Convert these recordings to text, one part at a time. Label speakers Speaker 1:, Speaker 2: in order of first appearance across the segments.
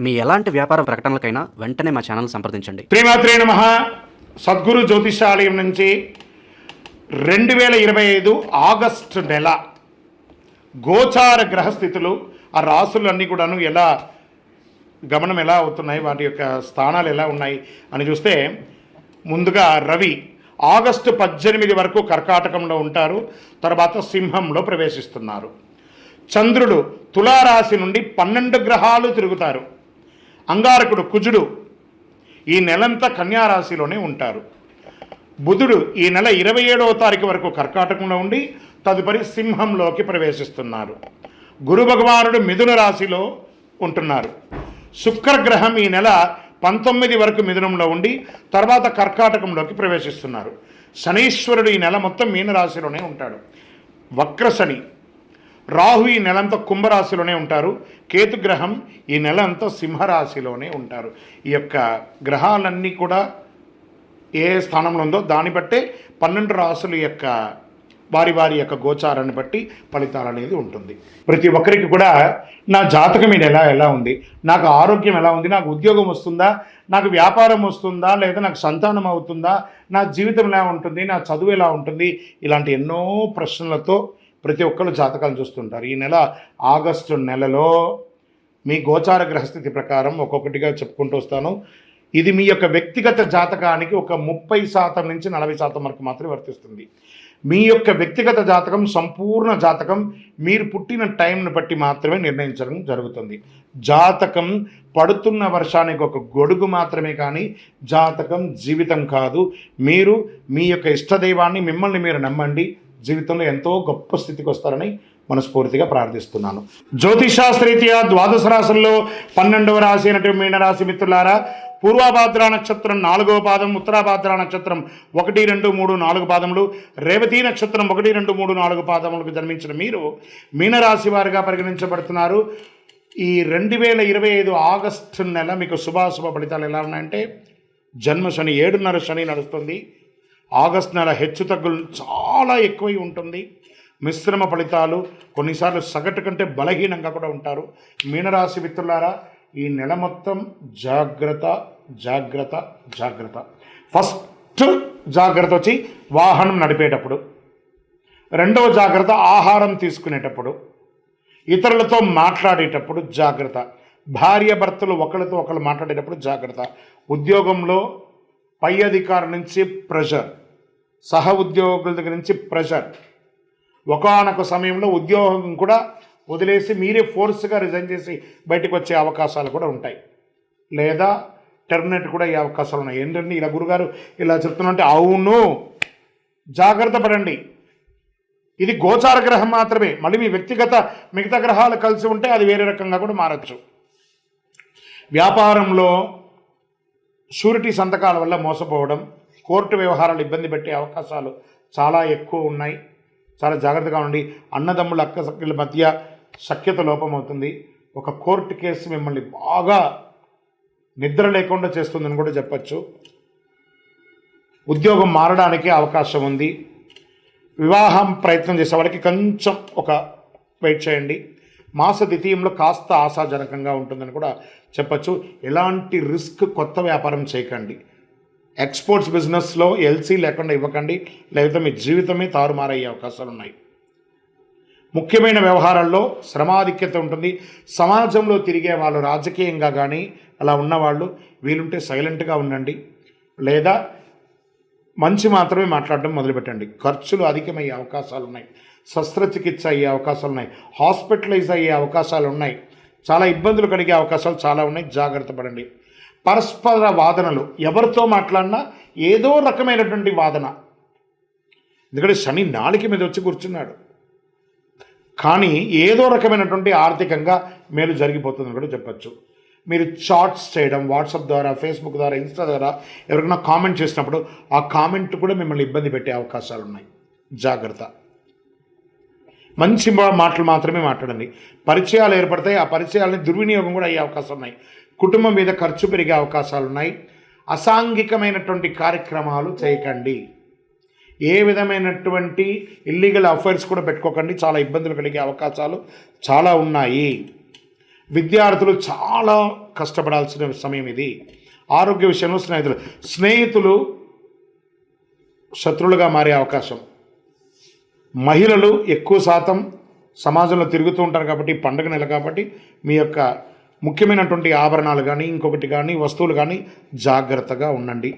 Speaker 1: మీ ఎలాంటి వ్యాపార ప్రకటనలకైనా వెంటనే మా ఛానల్ సంప్రదించండి.
Speaker 2: శ్రీమాత్రే నమః. సద్గురు జ్యోతిషాలయం నుంచి 2025 ఆగస్టు నెల గోచార గ్రహస్థితులు, ఆ రాసులన్నీ కూడాను ఎలా గమనం ఎలా అవుతున్నాయి, వాటి యొక్క స్థానాలు ఎలా ఉన్నాయి అని చూస్తే, ముందుగా రవి ఆగస్టు 18 వరకు కర్కాటకంలో ఉంటారు, తర్వాత సింహంలో ప్రవేశిస్తున్నారు. చంద్రుడు తులారాశి నుండి 12 గ్రహాలు తిరుగుతారు. అంగారకుడు కుజుడు ఈ నెలంతా కన్యారాశిలోనే ఉంటారు. బుధుడు ఈ నెల 27వ తారీఖు వరకు కర్కాటకంలో ఉండి తదుపరి సింహంలోకి ప్రవేశిస్తున్నారు. గురు భగవానుడు మిథున రాశిలో ఉంటున్నారు. శుక్రగ్రహం ఈ నెల 19 వరకు మిథునంలో ఉండి తర్వాత కర్కాటకంలోకి ప్రవేశిస్తున్నారు. శనీశ్వరుడు ఈ నెల మొత్తం మీనరాశిలోనే ఉంటాడు. వక్ర శని. రాహు ఈ నెలంతా కుంభరాశిలోనే ఉంటారు. కేతుగ్రహం ఈ నెల అంతా సింహరాశిలోనే ఉంటారు. ఈ యొక్క గ్రహాలన్నీ కూడా ఏ స్థానంలో ఉందో దాన్ని బట్టే 12 రాశుల యొక్క వారి యొక్క గోచారాన్ని బట్టి ఫలితాలు అనేది ఉంటుంది. ప్రతి ఒక్కరికి కూడా నా జాతకం ఇది ఎలా ఉంది, నాకు ఆరోగ్యం ఎలా ఉంది, నాకు ఉద్యోగం వస్తుందా, నాకు వ్యాపారం వస్తుందా, లేదా నాకు సంతానం అవుతుందా, నా జీవితం ఎలా ఉంటుంది, నా చదువు ఎలా ఉంటుంది, ఇలాంటి ఎన్నో ప్రశ్నలతో ప్రతి ఒక్కరు జాతకాలు చూస్తుంటారు. ఈ నెల ఆగస్టు నెలలో మీ గోచార గ్రహస్థితి ప్రకారం ఒక్కొక్కటిగా చెప్పుకుంటూ వస్తాను. ఇది మీ యొక్క వ్యక్తిగత జాతకానికి ఒక 30% నుంచి 40% వరకు మాత్రమే వర్తిస్తుంది. మీ యొక్క వ్యక్తిగత జాతకం, సంపూర్ణ జాతకం మీరు పుట్టిన టైంను బట్టి మాత్రమే నిర్ణయించడం జరుగుతుంది. జాతకం పడుతున్న వర్షానికి ఒక గొడుగు మాత్రమే, కానీ జాతకం జీవితం కాదు. మీరు మీ యొక్క ఇష్టదైవాన్ని, మిమ్మల్ని మీరు నమ్మండి, జీవితంలో ఎంతో గొప్ప స్థితికి వస్తారని మనస్ఫూర్తిగా ప్రార్థిస్తున్నాను. జ్యోతిషాస్త్రీత్యా ద్వాదశ రాశుల్లో 12వ రాశి అయినటువంటి మీనరాశి మిత్రులారా, పూర్వభాద్ర నక్షత్రం 4వ పాదం, ఉత్తరాభాద్ర నక్షత్రం 1, 2, 3, 4 పాదములు, రేవతి నక్షత్రం 1, 2, 3, 4 పాదములకు జన్మించిన మీరు మీనరాశి వారిగా పరిగణించబడుతున్నారు. ఈ 2025 ఆగస్టు నెల మీకు శుభాశుభ ఫలితాలు ఎలా ఉన్నాయంటే, జన్మ శని 7.5 శని నడుస్తుంది. ఆగస్టు నెల హెచ్చు తగ్గులు చాలా ఎక్కువై ఉంటుంది. మిశ్రమ ఫలితాలు, కొన్నిసార్లు సగటు కంటే బలహీనంగా కూడా ఉంటారు. మీనరాశి మిత్రులారా, ఈ నెల మొత్తం జాగ్రత్త జాగ్రత్త జాగ్రత్త. ఫస్ట్ జాగ్రత్త వచ్చి వాహనం నడిపేటప్పుడు, రెండవ జాగ్రత్త ఆహారం తీసుకునేటప్పుడు, ఇతరులతో మాట్లాడేటప్పుడు జాగ్రత్త, భార్య భర్తలు ఒకరితో ఒకరు మాట్లాడేటప్పుడు జాగ్రత్త, ఉద్యోగంలో పై అధికారుల నుంచి ప్రెషర్, సహ ఉద్యోగుల దగ్గర నుంచి ప్రెషర్, ఒకానొక సమయంలో ఉద్యోగం కూడా వదిలేసి మీరే ఫోర్స్గా రిజైన్ చేసి బయటకు వచ్చే అవకాశాలు కూడా ఉంటాయి, లేదా టెర్మినేట్ కూడా అయ్యే అవకాశాలు ఉన్నాయి. ఏంటంటే ఇలా గురుగారు ఇలా చెప్తున్నంటే, అవును, జాగ్రత్త పడండి. ఇది గోచార గ్రహం మాత్రమే. మళ్ళీ మీ వ్యక్తిగత మిగతా గ్రహాలు కలిసి ఉంటే అది వేరే రకంగా కూడా మారచ్చు. వ్యాపారంలో షూరిటీ సంతకాల వల్ల మోసపోవడం, కోర్టు వ్యవహారాలు ఇబ్బంది పెట్టే అవకాశాలు చాలా ఎక్కువ ఉన్నాయి. చాలా జాగ్రత్తగా ఉండి. అన్నదమ్ముల అక్కసక్కల మధ్య సఖ్యత లోపం అవుతుంది. ఒక కోర్టు కేసు మిమ్మల్ని బాగా నిద్ర లేకుండా చేస్తుందని కూడా చెప్పచ్చు. ఉద్యోగం మారడానికి అవకాశం ఉంది. వివాహం ప్రయత్నం చేసే వాళ్ళకి కొంచెం ఒక వెయిట్ చేయండి. మాస ద్వితీయంలో కాస్త ఆశాజనకంగా ఉంటుందని కూడా చెప్పచ్చు. ఎలాంటి రిస్క్ కొత్త వ్యాపారం చేయకండి. ఎక్స్పోర్ట్స్ బిజినెస్లో ఎల్సీ లేకుండా ఇవ్వకండి, లేకపోతే మీ జీవితమే తారుమారయ్యే అవకాశాలు ఉన్నాయి. ముఖ్యమైన వ్యవహారాల్లో శ్రమాధిక్యత ఉంటుంది. సమాజంలో తిరిగే వాళ్ళు, రాజకీయంగా కానీ అలా ఉన్నవాళ్ళు, వీలుంటే సైలెంట్గా ఉండండి, లేదా మంచి మాత్రమే మాట్లాడడం మొదలుపెట్టండి. ఖర్చులు అధికమయ్యే అవకాశాలు ఉన్నాయి. శస్త్రచికిత్స అయ్యే అవకాశాలు ఉన్నాయి. హాస్పిటలైజ్ అయ్యే అవకాశాలు ఉన్నాయి. చాలా ఇబ్బందులు కలిగే అవకాశాలు చాలా ఉన్నాయి. జాగ్రత్త పడండి. పరస్పర వాదనలు, ఎవరితో మాట్లాడినా ఏదో రకమైనటువంటి వాదన. ఎందుకంటే శని నాలుక మీద వచ్చి కూర్చున్నాడు, కానీ ఏదో రకమైనటువంటి ఆర్థికంగా మేలు జరిగిపోతుందని కూడా చెప్పచ్చు. మీరు చాట్స్ చేయడం, వాట్సాప్ ద్వారా, ఫేస్బుక్ ద్వారా, ఇన్స్టా ద్వారా ఎవరికైనా కామెంట్ చేసినప్పుడు ఆ కామెంట్ కూడా మిమ్మల్ని ఇబ్బంది పెట్టే అవకాశాలు ఉన్నాయి. జాగ్రత్త. మంచి మాటలు మాత్రమే మాట్లాడండి. పరిచయాలు ఏర్పడతాయి, ఆ పరిచయాలని దుర్వినియోగం కూడా అయ్యే అవకాశాలు ఉన్నాయి. కుటుంబం మీద ఖర్చు పెరిగే అవకాశాలు ఉన్నాయి. అసాంఘికమైనటువంటి కార్యక్రమాలు చేయకండి. ఏ విధమైనటువంటి ఇల్లీగల్ అఫైర్స్ కూడా పెట్టుకోకండి. చాలా ఇబ్బందులు కలిగే అవకాశాలు చాలా ఉన్నాయి. విద్యార్థులు చాలా కష్టపడాల్సిన సమయం ఇది. ఆరోగ్య విషయంలో స్నేహితులు శత్రువులుగా మారే అవకాశం. మహిళలు ఎక్కువ శాతం సమాజంలో తిరుగుతూ ఉంటారు కాబట్టి పండుగ నెల కాబట్టి మీ యొక్క ముఖ్యమైనటువంటి ఆభరణాలు కానీ ఇంకొకటి కానీ వస్తువులు కానీ జాగ్రత్తగా ఉండండి.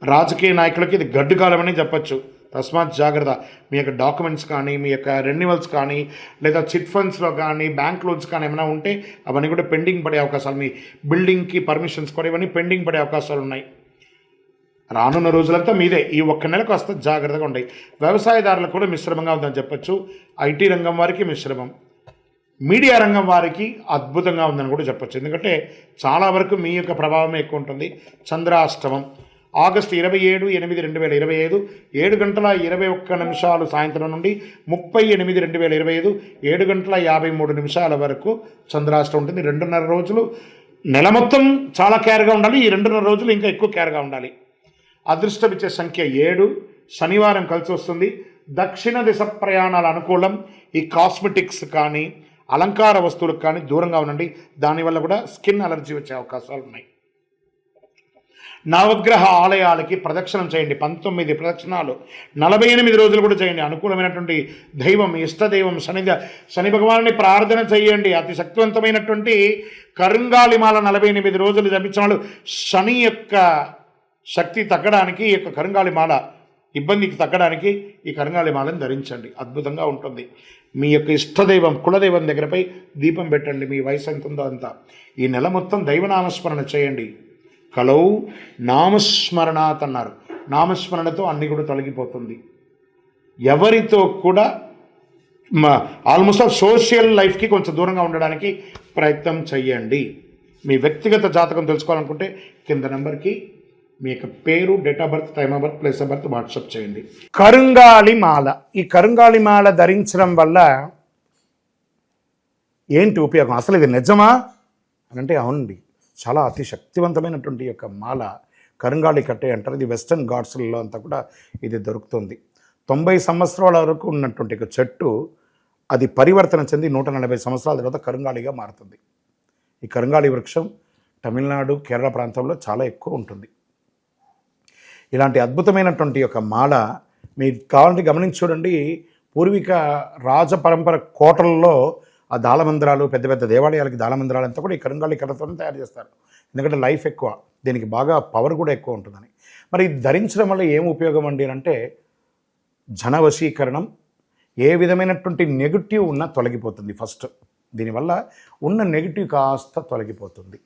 Speaker 2: రాజకీయ నాయకులకి ఇది గడ్డు కాలం అని చెప్పచ్చు. తస్మాత్ జాగ్రత్త. మీ యొక్క డాక్యుమెంట్స్ కానీ మీ యొక్క రెన్యువల్స్ కానీ లేదా చిట్ ఫండ్స్లో కానీ బ్యాంక్ లోన్స్ కానీ ఏమైనా ఉంటే అవన్నీ కూడా పెండింగ్ పడే అవకాశాలు, మీ బిల్డింగ్కి పర్మిషన్స్ కూడా ఇవన్నీ పెండింగ్ పడే అవకాశాలు ఉన్నాయి. రానున్న రోజులంతా మీదే. ఈ ఒక్క నెలకు వస్తే జాగ్రత్తగా ఉంటాయి. వ్యవసాయదారులకు కూడా మిశ్రమంగా ఉందని చెప్పచ్చు. ఐటీ రంగం వారికి మిశ్రమం, మీడియా రంగం వారికి అద్భుతంగా ఉందని కూడా చెప్పచ్చు. ఎందుకంటే చాలా వరకు మీ యొక్క ప్రభావమే ఎక్కువ ఉంటుంది. చంద్రాష్టమం ఆగస్టు 27/8/2025 7:21 సాయంత్రం నుండి 30/8/2025 7:53 వరకు చంద్రాష్టమం ఉంటుంది. 2.5 రోజులు. నెల మొత్తం చాలా కేర్గా ఉండాలి. ఈ 2.5 రోజులు ఇంకా ఎక్కువ కేర్గా ఉండాలి. అదృష్టం ఇచ్చే సంఖ్య 7. శనివారం కలిసి వస్తుంది. దక్షిణ దిశ ప్రయాణాలు అనుకూలం. ఈ కాస్మెటిక్స్ కానీ అలంకార వస్తువులకు కానీ దూరంగా ఉండండి. దానివల్ల కూడా స్కిన్ అలర్జీ వచ్చే అవకాశాలు ఉన్నాయి. నవగ్రహ ఆలయాలకి ప్రదక్షిణం చేయండి. 19 ప్రదక్షిణాలు 48 రోజులు కూడా చేయండి. అనుకూలమైనటువంటి దైవం ఇష్టదైవం శని భగవాన్ని ప్రార్థన చేయండి. అతి శక్తివంతమైనటువంటి కరుంగాళిమాల 48 రోజులు జపించిన వాళ్ళు శని యొక్క శక్తి తగ్గడానికి, ఈ యొక్క కరుంగాళిమాల ఇబ్బందికి తగ్గడానికి ఈ కరుంగాళిమాలను ధరించండి. అద్భుతంగా ఉంటుంది. మీ యొక్క ఇష్టదైవం కులదైవం దగ్గరపై దీపం పెట్టండి. మీ వయసు ఎంత ఉందో అంత. ఈ నెల మొత్తం దైవనామస్మరణ చేయండి. కలౌ నామస్మరణాత్ అన్నారు. నామస్మరణతో అన్ని కూడా తొలగిపోతుంది. ఎవరితో కూడా ఆల్మోస్ట్ సోషల్ లైఫ్కి కొంచెం దూరంగా ఉండడానికి ప్రయత్నం చేయండి. మీ వ్యక్తిగత జాతకం తెలుసుకోవాలనుకుంటే కింద నెంబర్కి మీ యొక్క పేరు, date of birth, time of birth, place of birth WhatsApp చేయండి. కరుంగాళి మాల. ఈ కరుంగాళి మాల ధరించడం వల్ల ఏంటి ఉపయోగం? అసలు ఇది నిజమా అని అంటే అవునండి. చాలా అతి శక్తివంతమైనటువంటి యొక్క మాల కరుంగాళి కట్టే అంటారు. ఇది వెస్టర్న్ ఘాట్స్లలో అంతా కూడా ఇది దొరుకుతుంది. 90 సంవత్సరాల వరకు ఉన్నటువంటి ఒక చెట్టు అది పరివర్తన చెంది 140 సంవత్సరాల తర్వాత కరుంగాళిగా మారుతుంది. ఈ కరుంగాళి వృక్షం తమిళనాడు, కేరళ ప్రాంతంలో చాలా ఎక్కువ ఉంటుంది. ఇలాంటి అద్భుతమైనటువంటి యొక్క మాల మీరు కావాలంటే గమనించి చూడండి. పూర్వీక రాజ పరంపర కోటలలో ఆ దాళమందిరాలు, పెద్ద పెద్ద దేవాలయాలకి దాళమందిరాలు అంతా కూడా ఈ కరుంగాళి కర్రతో తయారు చేస్తారు. ఎందుకంటే లైఫ్ ఎక్కువ, దీనికి బాగా పవర్ కూడా ఎక్కువ ఉంటుందని. మరి ఇది ధరించడం వల్ల ఏం ఉపయోగం అండి అంటే జనవశీకరణం, ఏ విధమైనటువంటి నెగిటివ్ ఉన్నా తొలగిపోతుంది. ఫస్ట్ దీనివల్ల ఉన్న నెగిటివ్ కాస్త తొలగిపోతుంది.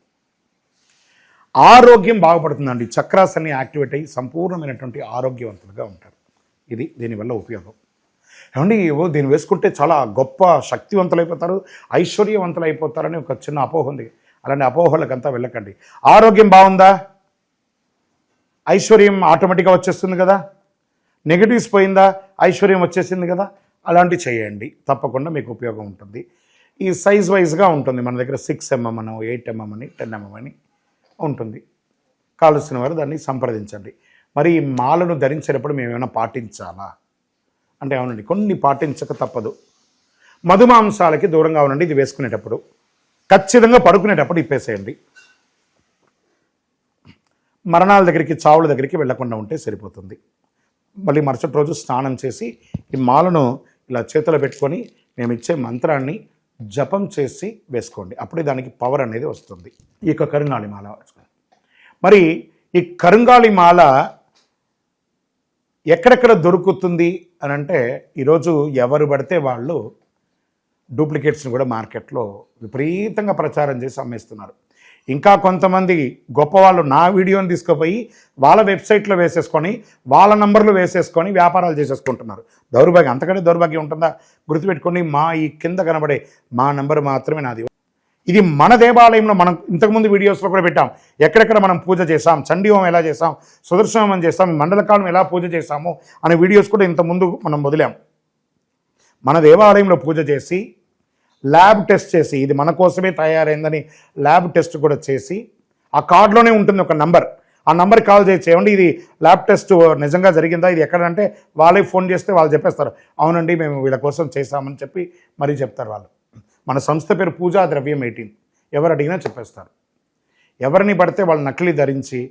Speaker 2: ఆరోగ్యం బాగుపడుతుందండి. చక్రాస్ అన్ని యాక్టివేట్ అయ్యి సంపూర్ణమైనటువంటి ఆరోగ్యవంతులుగా ఉంటారు. ఇది దీనివల్ల ఉపయోగం. ఏమండి దీన్ని వేసుకుంటే చాలా గొప్ప శక్తివంతులైపోతారు, ఐశ్వర్యవంతులు అయిపోతారని ఒక చిన్న అపోహ ఉంది. అలాంటి అపోహలకంతా వెళ్ళకండి. ఆరోగ్యం బాగుందా, ఐశ్వర్యం ఆటోమేటిక్గా వచ్చేస్తుంది కదా. నెగిటివ్స్ పోయిందా, ఐశ్వర్యం వచ్చేసింది కదా. అలాంటివి చేయండి, తప్పకుండా మీకు ఉపయోగం ఉంటుంది. ఈ సైజ్ వైజ్గా ఉంటుంది. మన దగ్గర 6 mm అని, 8 mm అని, 10 mm అని ఉంటుంది. కావలసిన వారు దాన్ని సంప్రదించండి. మరి ఈ మాలను ధరించేటప్పుడు మేము ఏమైనా పాటించాలా అంటే అవునండి, కొన్ని పాటించక తప్పదు. మధుమాంసాలకి దూరంగా ఉండండి. ఇది వేసుకునేటప్పుడు ఖచ్చితంగా పడుకునేటప్పుడు ఇప్పేసేయండి. మరణాల దగ్గరికి, చావుల దగ్గరికి వెళ్లకుండా ఉంటే సరిపోతుంది. మళ్ళీ మరుసటి రోజు స్నానం చేసి ఈ మాలను ఇలా చేతిలో పెట్టుకొని మేము ఇచ్చే మంత్రాన్ని జపం చేసి వేసుకోండి. అప్పుడే దానికి పవర్ అనేది వస్తుంది. ఈ యొక్క కరుంగాళి మాల మరి ఈ కరుంగాళి మాల ఎక్కడెక్కడ దొరుకుతుంది అని అంటే ఈరోజు ఎవరు పడితే వాళ్ళు డూప్లికేట్స్ని కూడా మార్కెట్లో విపరీతంగా ప్రచారం చేసి అమ్మేస్తున్నారు. ఇంకా కొంతమంది గొప్పవాళ్ళు నా వీడియోని తీసుకుపోయి వాళ్ళ వెబ్సైట్లో వేసేసుకొని వాళ్ళ నంబర్లు వేసేసుకొని వ్యాపారాలు చేసేసుకుంటున్నారు. దౌర్భాగ్యం, అంతకంటే దౌర్భాగ్యం ఉంటుందా? గుర్తుపెట్టుకొని మా ఈ కింద కనబడే మా నంబర్ మాత్రమే నాది. ఇది మన దేవాలయంలో మనం ఇంతకుముందు వీడియోస్లో కూడా పెట్టాం. ఎక్కడెక్కడ మనం పూజ చేసాం, చండీహోమం ఎలా చేసాం, సుదర్శనం చేసాం, మండలకాలం ఎలా పూజ చేసాము అనే వీడియోస్ కూడా ఇంతకుముందు మనం వదిలాం. మన దేవాలయంలో పూజ చేసి ల్యాబ్ టెస్ట్ చేసి ఇది మన కోసమే తయారైందని ల్యాబ్ టెస్ట్ కూడా చేసి ఆ కార్డులోనే ఉంటుంది ఒక నంబర్. ఆ నంబర్కి కాల్ చేయండి, ఇది ల్యాబ్ టెస్ట్ నిజంగా జరిగిందా, ఇది ఎక్కడంటే వాళ్ళే ఫోన్ చేస్తే వాళ్ళు చెప్పేస్తారు, అవునండి మేము వీళ్ళ కోసం చేశామని చెప్పి మరీ చెప్తారు వాళ్ళు. మన సంస్థ పేరు పూజా ద్రవ్యం 18. ఎవరు అడిగినా చెప్పేస్తారు. ఎవరిని పడితే వాళ్ళు నకిలీ ధరించి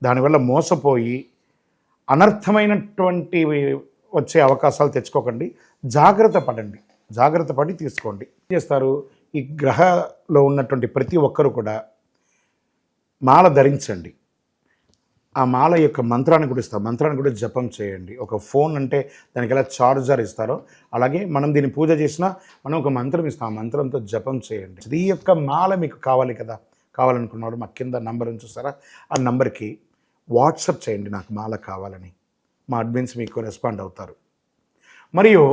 Speaker 2: దానివల్ల మోసపోయి అనర్థమైనటువంటి వచ్చే అవకాశాలు తెచ్చుకోకండి. జాగ్రత్త పడండి, జాగ్రత్త పడి తీసుకోండి. ఏం చేస్తారు, ఈ గ్రహలో ఉన్నటువంటి ప్రతి ఒక్కరు కూడా మాల ధరించండి. ఆ మాల యొక్క మంత్రాన్ని కూడా ఇస్తారు, మంత్రాన్ని కూడా జపం చేయండి. ఒక ఫోన్ అంటే దానికి ఎలా చార్జర్ ఇస్తారో అలాగే మనం దీన్ని పూజ చేసినా మనం ఒక మంత్రం ఇస్తాం, ఆ మంత్రంతో జపం చేయండి. ఈ యొక్క మాల మీకు కావాలి కదా, కావాలనుకున్నాడు మా కింద నంబర్ చూసారా, ఆ నంబర్కి వాట్సాప్ చేయండి నాకు మాల కావాలని. మా అడ్మిన్స్ మీకు రెస్పాండ్ అవుతారు. మరియు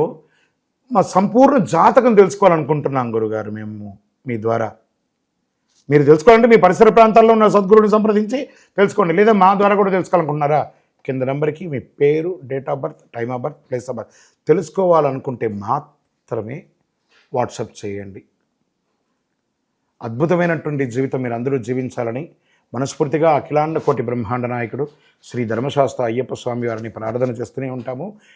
Speaker 2: మా సంపూర్ణ జాతకం తెలుసుకోవాలనుకుంటున్నాం గురుగారు మేము మీ ద్వారా. మీరు తెలుసుకోవాలంటే మీ పరిసర ప్రాంతాల్లో ఉన్న సద్గురుని సంప్రదించి తెలుసుకోండి, లేదా మా ద్వారా కూడా తెలుసుకోవాలనుకుంటున్నారా, కింద నెంబర్కి మీ పేరు, date of birth, time of birth, place of birth తెలుసుకోవాలనుకుంటే మాత్రమే వాట్సాప్ చేయండి. అద్భుతమైనటువంటి జీవితం మీరు అందరూ జీవించాలని మనస్ఫూర్తిగా అఖిలాండ కోటి బ్రహ్మాండ నాయకుడు శ్రీ ధర్మశాస్త్ర అయ్యప్ప స్వామి వారిని ప్రార్థన చేస్తూనే ఉంటాము.